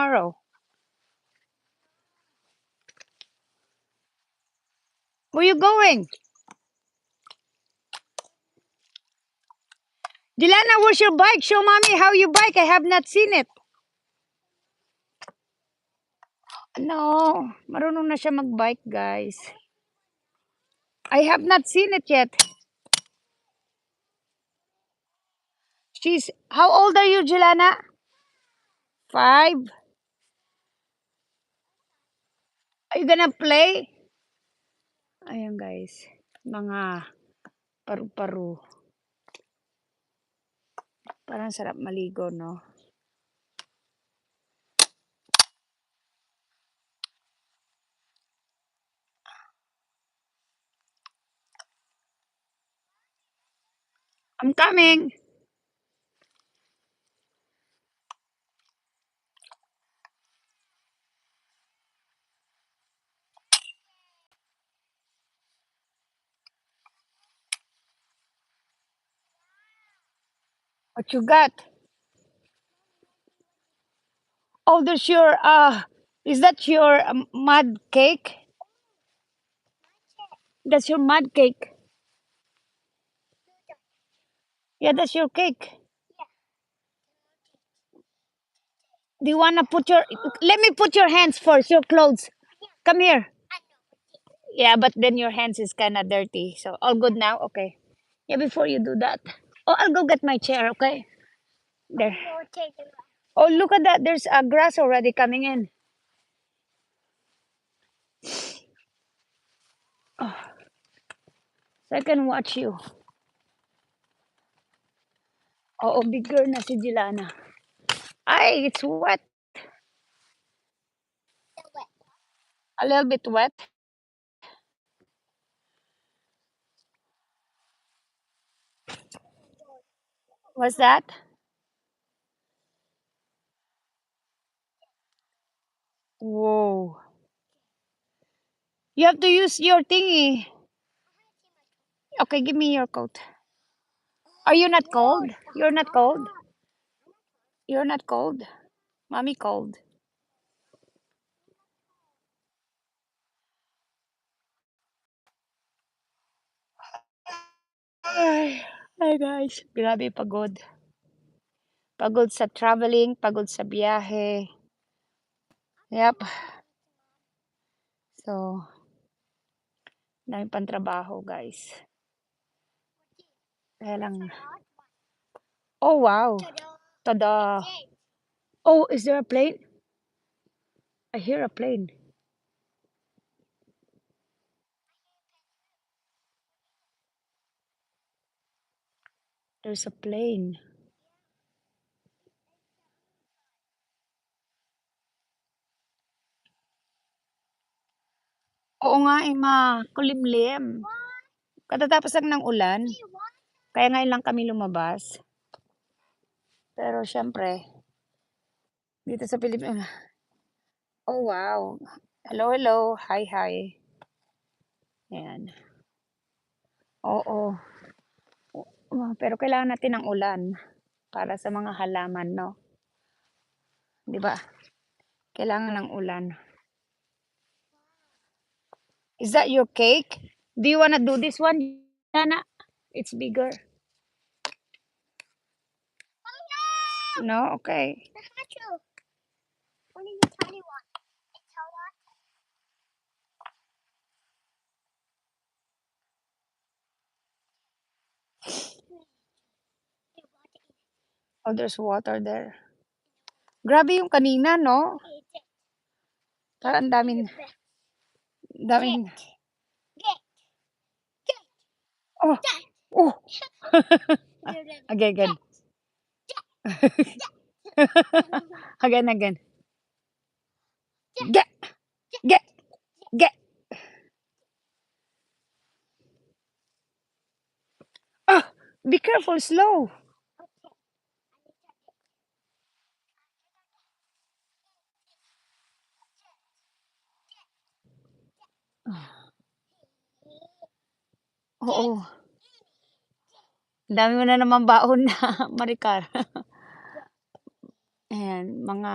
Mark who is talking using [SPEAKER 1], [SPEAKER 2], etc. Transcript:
[SPEAKER 1] tomorrow. Where you going? Dilana, where's your bike? Show mommy how you bike. I have not seen it. No, marunong na siya magbike, guys. I have not seen it yet. How old are you, Jelana? 5? Are you gonna play? Ayan, guys. Mga paru-paru. Parang sarap maligo, no? I'm coming. What you got? Oh, there's your, is that your mud cake? That's your mud cake. Yeah, that's your cake. Do you want to let me put your hands first, your clothes. Come here. Yeah, but then your hands is kind of dirty. So, all good now? Okay. Yeah, before you do that. Oh, I'll go get my chair, okay? There. Oh, look at that. There's grass already coming in. Oh, so I can watch you. Oh, bigger na si Jilana. Ay, it's wet. A little bit wet. What's that? Whoa. You have to use your thingy. Okay, give me your coat. Are you not cold? You're not cold? You're not cold? Mommy cold. Ay, hi guys. Grabe pagod. Pagod sa traveling, pagod sa biyahe. Yep. So, dami pang trabaho, guys. Kaya lang. Oh, wow. Tada. Oh, is there a plane? I hear a plane. There's a plane. Oo nga, makulimlim. Katatapos lang ng ulan. Kaya ngayon lang kami lumabas. Pero syempre, dito sa Pilipinas. Oh, wow. Hello, hello. Hi, hi. Ayan. Oo. Pero kailangan natin ng ulan para sa mga halaman, no? Di ba? Kailangan ng ulan. Is that your cake? Do you wanna do this one, Dana? It's bigger. No? Okay.
[SPEAKER 2] Only the tiny one. It's how much?
[SPEAKER 1] Oh, there's water there. Grabe yung kanina, no? Parang daming...
[SPEAKER 2] Get.
[SPEAKER 1] Oh! Oh! Again. Again. Get! Ah! Be careful, slow. Oo. Dami mo na naman baon na, Maricar. Ayan, mga